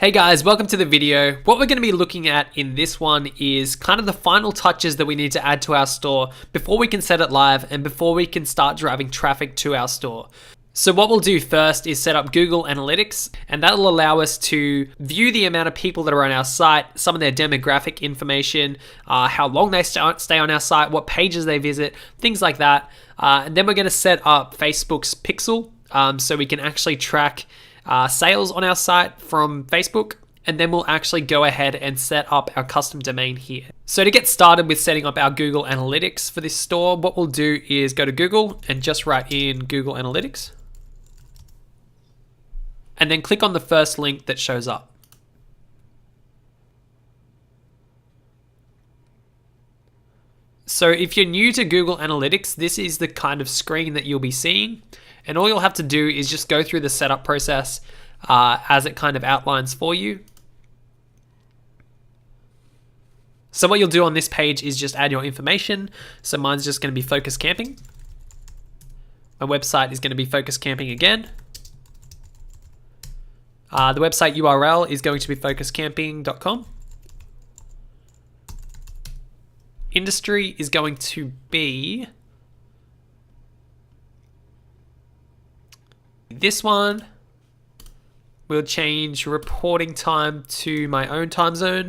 Hey guys, welcome to the video. What we're going to be looking at in this one is kind of the final touches that we need to add to our store before we can set it live and before we can start driving traffic to our store. So what we'll do first is set up Google Analytics, and that'll allow us to view the amount of people that are on our site, some of their demographic information, how long they stay on our site, what pages they visit, things like that. And then we're going to set up Facebook's Pixel so we can actually track sales on our site from Facebook, and then we'll actually go ahead and set up our custom domain here. So to get started with setting up our Google Analytics for this store, what we'll do is go to Google and just write in Google Analytics, and then click on the first link that shows up. So if you're new to Google Analytics, this is the kind of screen that you'll be seeing. And all you'll have to do is just go through the setup process as it kind of outlines for you. So what you'll do on this page is just add your information. So mine's just going to be Focus Camping. My website is going to be Focus Camping again. The website URL is going to be focuscamping.com. Industry is going to be this one. We'll change reporting time to my own time zone.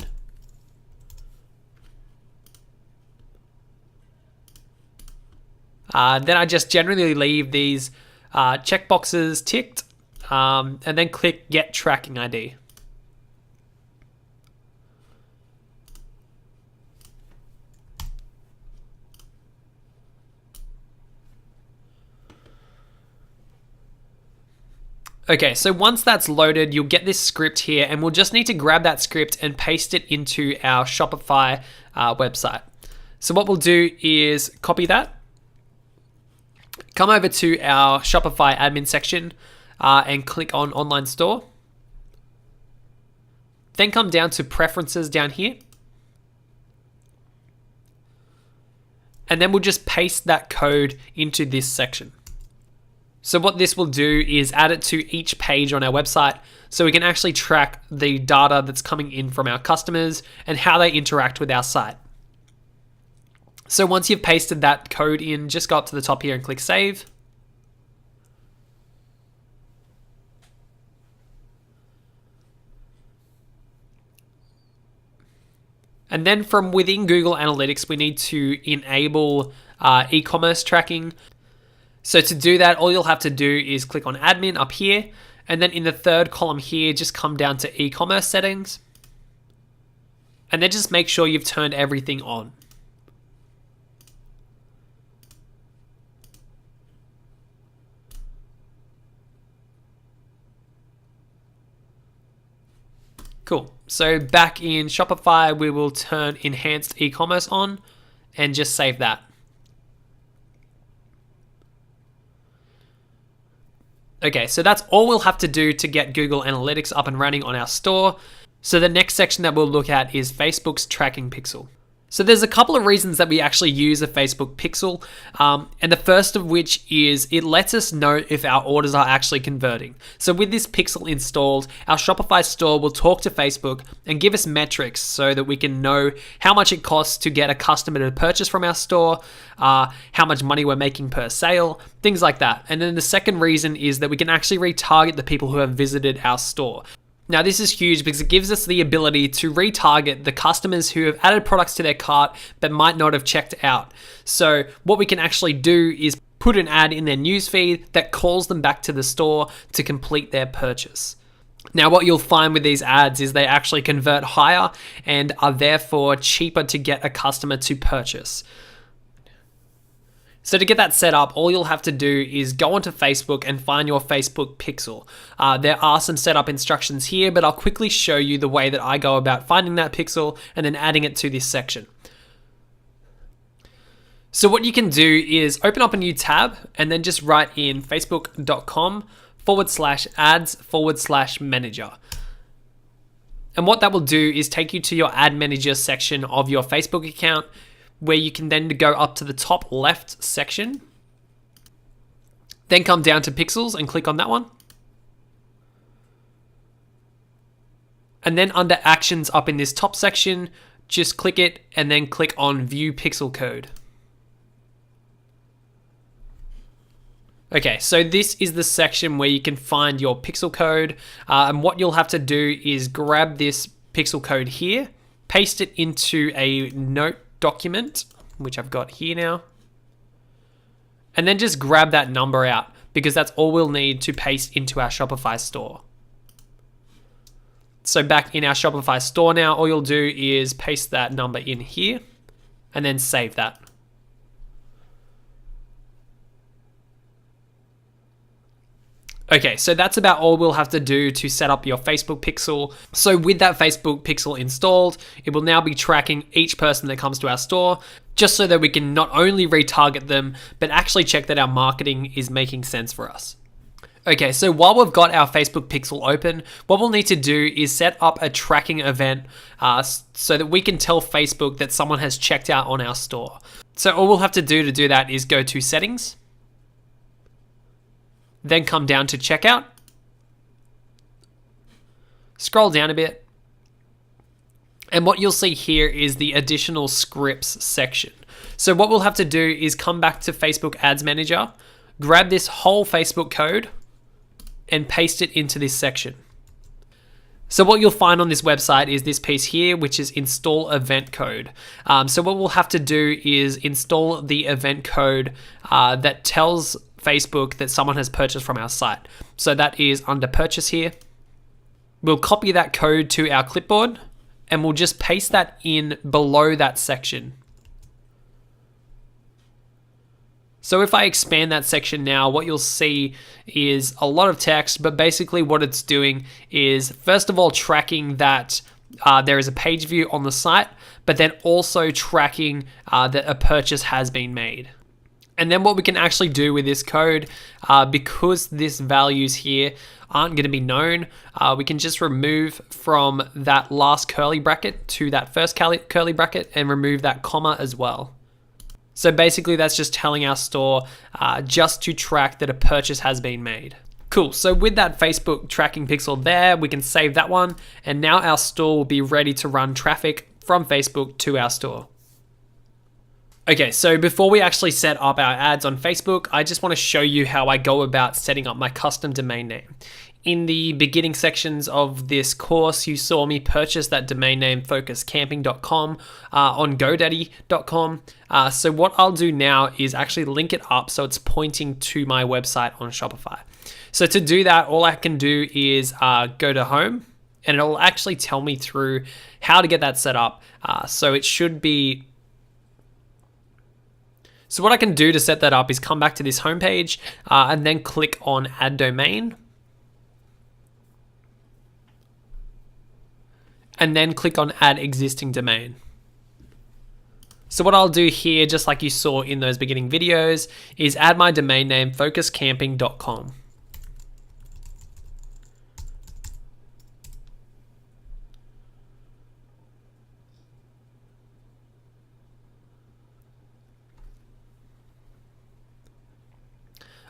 Then I just generally leave these checkboxes ticked, and then click Get Tracking ID. Okay, so once that's loaded, you'll get this script here, and we'll just need to grab that script and paste it into our Shopify website. So what we'll do is copy that, come over to our Shopify admin section and click on Online Store. Then come down to Preferences down here. And then we'll just paste that code into this section. So what this will do is add it to each page on our website so we can actually track the data that's coming in from our customers and how they interact with our site. So once you've pasted that code in, just go up to the top here and click Save. And then from within Google Analytics, we need to enable e-commerce tracking. So to do that, all you'll have to do is click on Admin up here, and then in the third column here, just come down to e-commerce settings, and then just make sure you've turned everything on. Cool. So back in Shopify, we will turn enhanced e-commerce on and just save that. Okay, so that's all we'll have to do to get Google Analytics up and running on our store. So the next section that we'll look at is Facebook's Tracking Pixel. So there's a couple of reasons that we actually use a Facebook Pixel, and the first of which is it lets us know if our orders are actually converting. So with this Pixel installed, our Shopify store will talk to Facebook and give us metrics so that we can know how much it costs to get a customer to purchase from our store, how much money we're making per sale, things like that. And then the second reason is that we can actually retarget the people who have visited our store. Now this is huge because it gives us the ability to retarget the customers who have added products to their cart but might not have checked out. So what we can actually do is put an ad in their newsfeed that calls them back to the store to complete their purchase. Now what you'll find with these ads is they actually convert higher and are therefore cheaper to get a customer to purchase. So to get that set up, all you'll have to do is go onto Facebook and find your Facebook Pixel. There are some setup instructions here, but I'll quickly show you the way that I go about finding that pixel and then adding it to this section. So what you can do is open up a new tab and then just write in facebook.com/ads/manager. And what that will do is take you to your ad manager section of your Facebook account, where you can then go up to the top left section, then come down to Pixels and click on that one. And then under actions up in this top section, just click it and then click on view pixel code. Okay, so this is the section where you can find your pixel code. And what you'll have to do is grab this pixel code here, paste it into a note document, which I've got here now. And then just grab that number out because that's all we'll need to paste into our Shopify store. So back in our Shopify store now, all you'll do is paste that number in here and then save that. Okay, so that's about all we'll have to do to set up your Facebook pixel. So with that Facebook pixel installed, it will now be tracking each person that comes to our store, just so that we can not only retarget them, but actually check that our marketing is making sense for us. Okay, so while we've got our Facebook pixel open, what we'll need to do is set up a tracking event so that we can tell Facebook that someone has checked out on our store. So all we'll have to do that is go to settings, then come down to checkout, scroll down a bit, and what you'll see here is the additional scripts section. So what we'll have to do is come back to Facebook Ads Manager, grab this whole Facebook code, and paste it into this section. So what you'll find on this website is this piece here, which is install event code. So what we'll have to do is install the event code that tells Facebook that someone has purchased from our site. So that is under purchase here. We'll copy that code to our clipboard and we'll just paste that in below that section. So if I expand that section now, what you'll see is a lot of text, but basically what it's doing is, first of all, tracking that there is a page view on the site, but then also tracking that a purchase has been made. And then what we can actually do with this code, because these values here aren't going to be known, we can just remove from that last curly bracket to that first curly bracket and remove that comma as well. So basically that's just telling our store just to track that a purchase has been made. Cool, so with that Facebook tracking pixel there, we can save that one, and now our store will be ready to run traffic from Facebook to our store. Okay, so before we actually set up our ads on Facebook, I just want to show you how I go about setting up my custom domain name. In the beginning sections of this course, you saw me purchase that domain name focuscamping.com on GoDaddy.com. So what I'll do now is actually link it up so it's pointing to my website on Shopify. So to do that, all I can do is go to home, and it'll actually tell me through how to get that set up. So it should be... So what I can do to set that up is come back to this homepage and then click on Add Domain. And then click on Add Existing Domain. So what I'll do here, just like you saw in those beginning videos, is add my domain name focuscamping.com.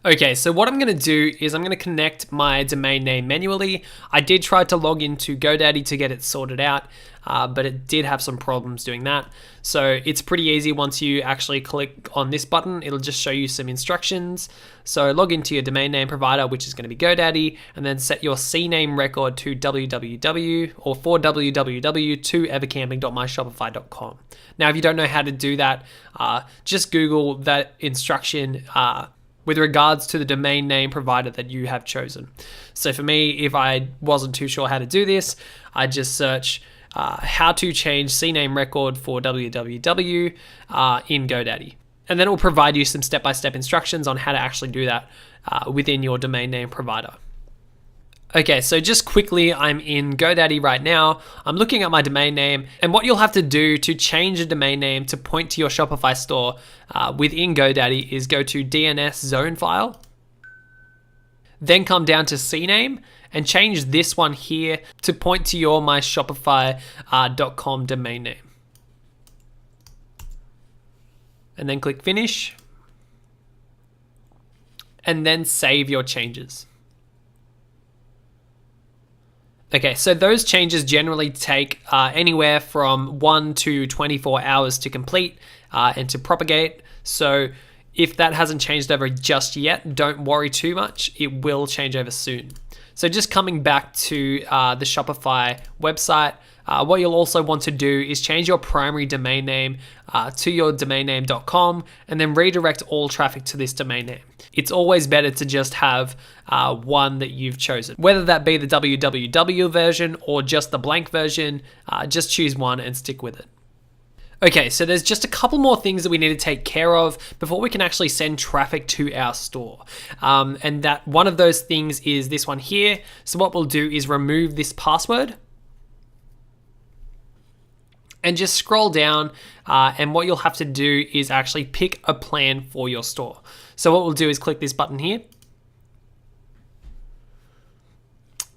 Okay, so what I'm going to do is I'm going to connect my domain name manually. I did try to log into GoDaddy to get it sorted out, but it did have some problems doing that. So it's pretty easy. Once you actually click on this button, it'll just show you some instructions. So log into your domain name provider, which is going to be GoDaddy, and then set your CNAME record to www or for www to evercamping.myshopify.com. Now, if you don't know how to do that, just Google that instruction with regards to the domain name provider that you have chosen. So for me, if I wasn't too sure how to do this, I just search how to change CNAME record for www in GoDaddy. And then it will provide you some step-by-step instructions on how to actually do that within your domain name provider. Okay, so just quickly, I'm in GoDaddy right now. I'm looking at my domain name, and what you'll have to do to change a domain name to point to your Shopify store within GoDaddy is go to DNS zone file, then come down to CNAME and change this one here to point to your myshopify.com domain name. And then click finish, and then save your changes. Okay, so those changes generally take anywhere from 1 to 24 hours to complete and to propagate. So if that hasn't changed over just yet, don't worry too much. It will change over soon. So just coming back to the Shopify website, what you'll also want to do is change your primary domain name to your domainname.com and then redirect all traffic to this domain name. It's always better to just have one that you've chosen. Whether that be the www version or just the blank version, just choose one and stick with it. Okay, so there's just a couple more things that we need to take care of before we can actually send traffic to our store. And that one of those things is this one here. So what we'll do is remove this password and just scroll down, and what you'll have to do is actually pick a plan for your store. So what we'll do is click this button here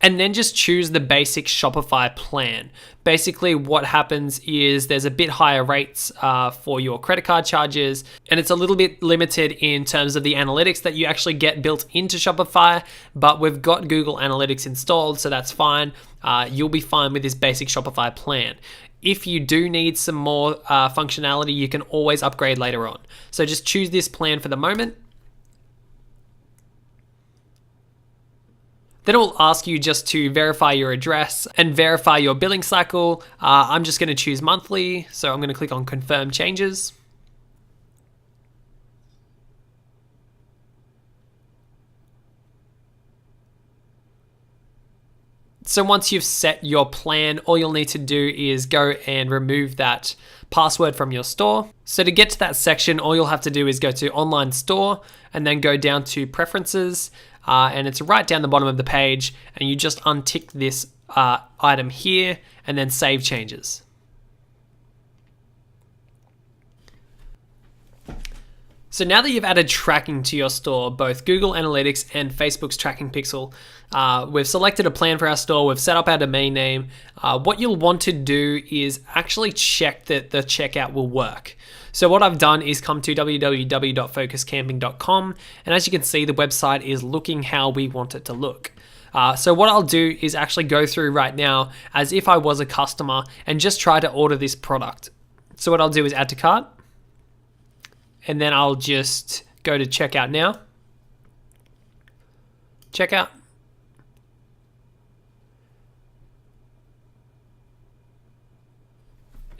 and then just choose the basic Shopify plan. Basically what happens is there's a bit higher rates for your credit card charges, and it's a little bit limited in terms of the analytics that you actually get built into Shopify, but we've got Google Analytics installed, so that's fine. You'll be fine with this basic Shopify plan. If you do need some more functionality, you can always upgrade later on. So just choose this plan for the moment. Then it will ask you just to verify your address and verify your billing cycle. I'm just going to choose monthly, so I'm going to click on confirm changes. So once you've set your plan, all you'll need to do is go and remove that password from your store. So to get to that section, all you'll have to do is go to online store and then go down to preferences, and it's right down the bottom of the page, and you just untick this item here and then save changes. So now that you've added tracking to your store, both Google Analytics and Facebook's tracking pixel, we've selected a plan for our store, we've set up our domain name. What you'll want to do is actually check that the checkout will work. So what I've done is come to www.focuscamping.com, and as you can see, the website is looking how we want it to look. So what I'll do is actually go through right now as if I was a customer and just try to order this product. So what I'll do is add to cart, and then I'll just go to checkout now. Checkout.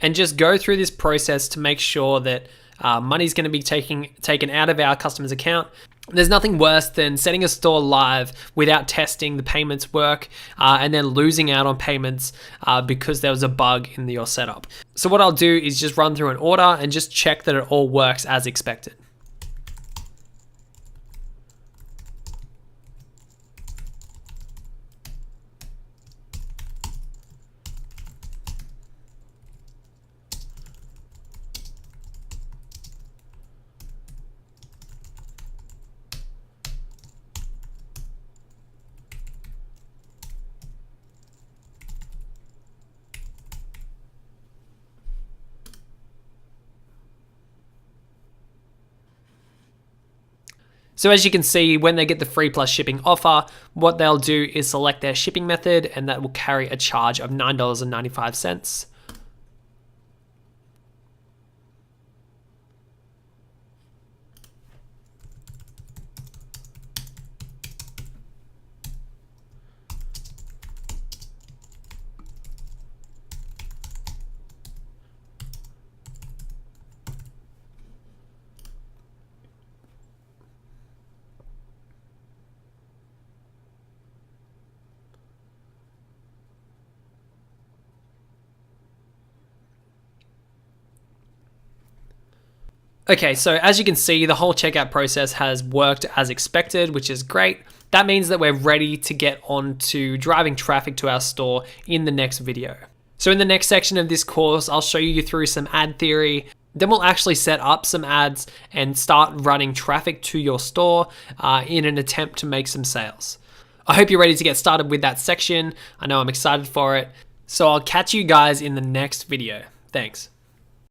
And just go through this process to make sure that money's going to be taken out of our customer's account. There's nothing worse than setting a store live without testing the payments work and then losing out on payments because there was a bug in your setup. So what I'll do is just run through an order and just check that it all works as expected. So as you can see, when they get the free plus shipping offer, what they'll do is select their shipping method, and that will carry a charge of $9.95. Okay, so as you can see, the whole checkout process has worked as expected, which is great. That means that we're ready to get on to driving traffic to our store in the next video. So in the next section of this course, I'll show you through some ad theory. Then we'll actually set up some ads and start running traffic to your store in an attempt to make some sales. I hope you're ready to get started with that section. I know I'm excited for it. So I'll catch you guys in the next video. Thanks.